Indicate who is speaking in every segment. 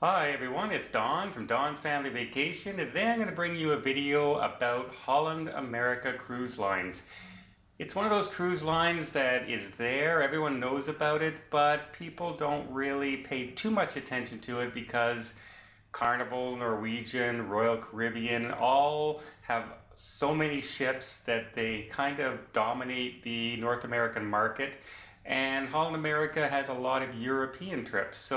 Speaker 1: Hi everyone, it's Don from Don's Family Vacation. Today I'm going to bring you a video about Holland America Cruise Lines. It's one of those cruise lines that is there, everyone knows about it, but people don't really pay too much attention to it because Carnival, Norwegian, Royal Caribbean all have so many ships that they kind of dominate the North American market, and Holland America has a lot of European trips.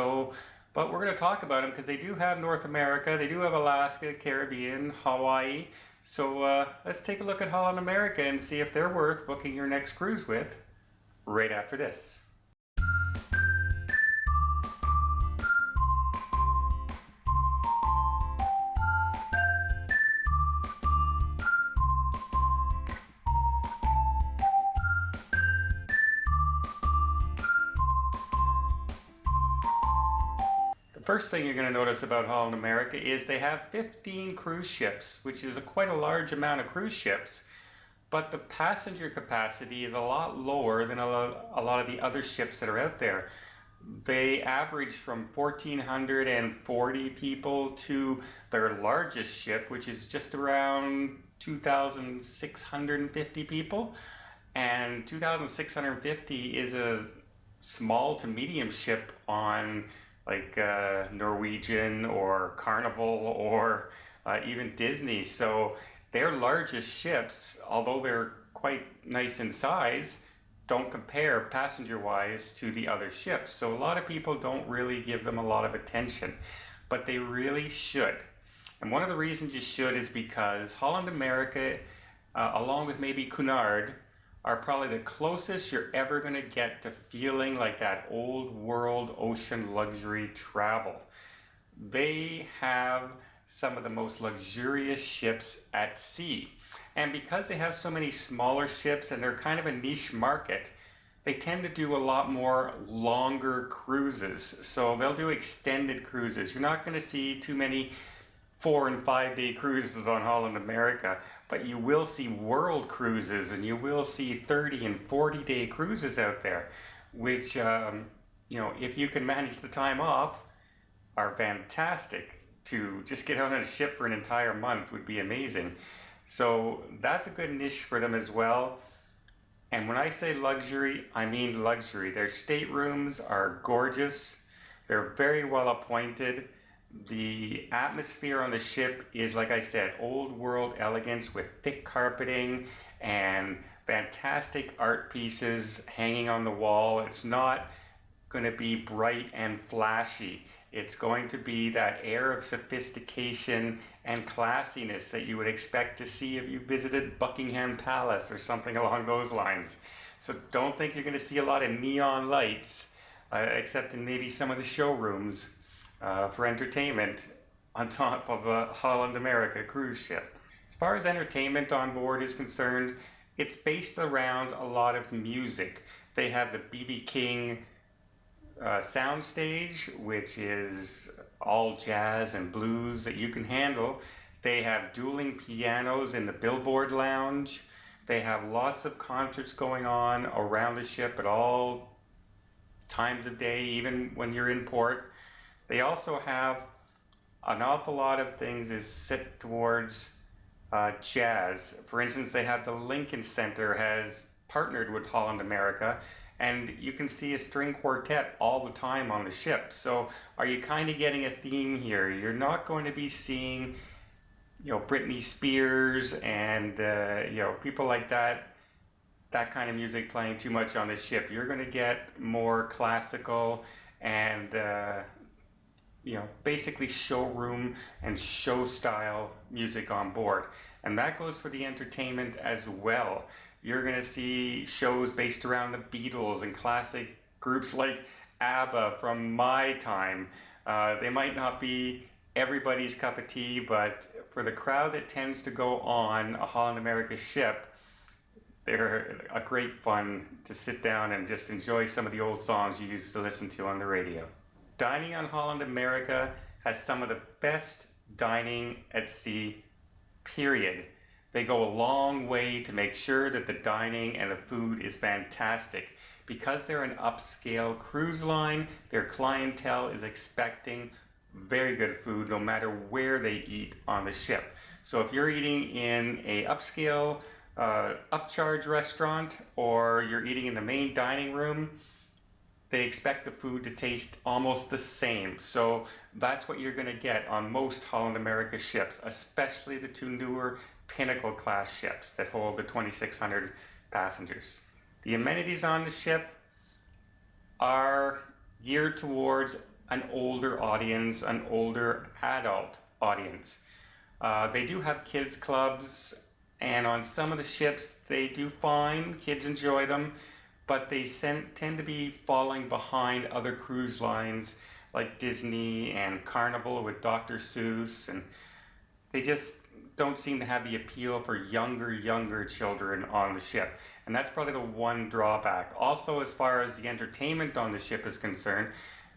Speaker 1: But we're going to talk about them because they do have North America, they do have Alaska, Caribbean, Hawaii. Let's take a look at Holland America and see if they're worth booking your next cruise with right after this. First thing you're going to notice about Holland America is they have 15 cruise ships, which is quite a large amount of cruise ships, but the passenger capacity is a lot lower than a lot of the other ships that are out there. They average from 1,440 people to their largest ship, which is just around 2,650 people. And 2,650 is a small to medium ship on like Norwegian or Carnival or even Disney. So their largest ships, although they're quite nice in size, don't compare passenger-wise to the other ships. So a lot of people don't really give them a lot of attention, but they really should. And one of the reasons you should is because Holland America, along with maybe Cunard, are probably the closest you're ever going to get to feeling like that old world ocean luxury travel. They have some of the most luxurious ships at sea. And because they have so many smaller ships and they're kind of a niche market, they tend to do a lot more longer cruises. So they'll do extended cruises. You're not going to see too many 4 and 5 day cruises on Holland America, but you will see world cruises and you will see 30 and 40 day cruises out there, which, if you can manage the time off, are fantastic. To just get out on a ship for an entire month would be amazing. So that's a good niche for them as well. And when I say luxury, I mean luxury. Their staterooms are gorgeous. They're very well appointed. The atmosphere on the ship is, like I said, old world elegance with thick carpeting and fantastic art pieces hanging on the wall. It's not going to be bright and flashy. It's going to be that air of sophistication and classiness that you would expect to see if you visited Buckingham Palace or something along those lines. So don't think you're going to see a lot of neon lights, except in maybe some of the showrooms. For entertainment on top of a Holland America cruise ship. As far as entertainment on board is concerned, it's based around a lot of music. They have the B.B. King soundstage, which is all jazz and blues that you can handle. They have dueling pianos in the Billboard Lounge. They have lots of concerts going on around the ship at all times of day, even when you're in port. They also have an awful lot of things is set towards jazz. For instance, they have the Lincoln Center has partnered with Holland America, and you can see a string quartet all the time on the ship. So are you kind of getting a theme here? You're not going to be seeing, Britney Spears and, people like that kind of music playing too much on the ship. You're going to get more classical and basically showroom and show style music on board. And that goes for the entertainment as well. You're going to see shows based around the Beatles and classic groups like ABBA from my time. They might not be everybody's cup of tea, but for the crowd that tends to go on a Holland America ship, they're a great fun to sit down and just enjoy some of the old songs you used to listen to on the radio. Dining on Holland America has some of the best dining at sea, period. They go a long way to make sure that the dining and the food is fantastic. Because they're an upscale cruise line, their clientele is expecting very good food no matter where they eat on the ship. So if you're eating in a upscale, upcharge restaurant, or you're eating in the main dining room, they expect the food to taste almost the same. So that's what you're going to get on most Holland America ships, especially the two newer Pinnacle class ships that hold the 2,600 passengers. The amenities on the ship are geared towards an older audience, an older adult audience. They do have kids clubs, and on some of the ships they do fine, kids enjoy them, but they tend to be falling behind other cruise lines like Disney and Carnival with Dr. Seuss, and they just don't seem to have the appeal for younger children on the ship. And that's probably the one drawback. Also, as far as the entertainment on the ship is concerned,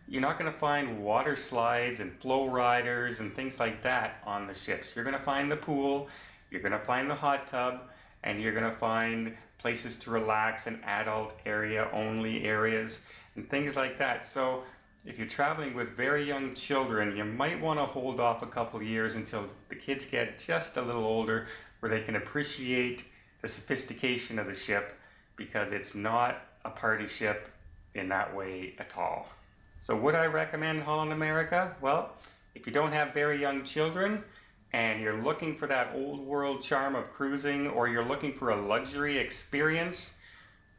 Speaker 1: you're not going to find water slides and flow riders and things like that on the ships. You're going to find the pool, you're going to find the hot tub, and you're going to find places to relax and adult area only areas and things like that. So if you're traveling with very young children, you might want to hold off a couple of years until the kids get just a little older, where they can appreciate the sophistication of the ship, because it's not a party ship in that way at all. So would I recommend Holland America? Well, if you don't have very young children and you're looking for that old world charm of cruising, or you're looking for a luxury experience,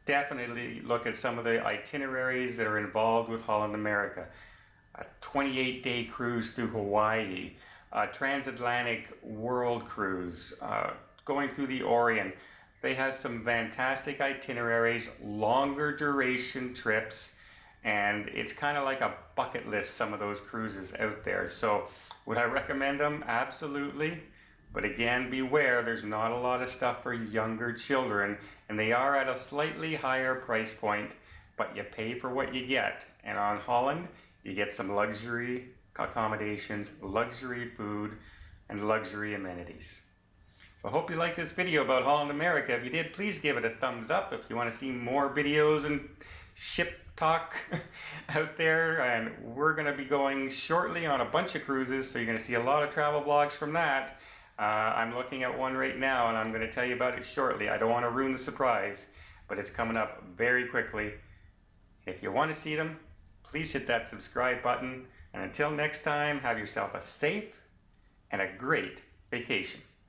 Speaker 1: definitely look at some of the itineraries that are involved with Holland America. A 28-day cruise through Hawaii, a transatlantic world cruise, going through the Orient. They have some fantastic itineraries, longer duration trips, and it's kind of like a bucket list, some of those cruises out there. So would I recommend them? Absolutely. But again, beware, there's not a lot of stuff for younger children, and they are at a slightly higher price point, but you pay for what you get. And on Holland, you get some luxury accommodations, luxury food, and luxury amenities. So I hope you liked this video about Holland America. If you did, please give it a thumbs up. If you want to see more videos and ship talk out there, and we're going to be going shortly on a bunch of cruises, so you're going to see a lot of travel vlogs from that. I'm looking at one right now, and I'm going to tell you about it shortly. I don't want to ruin the surprise, but it's coming up very quickly. If you want to see them, please hit that subscribe button. And until next time, have yourself a safe and a great vacation.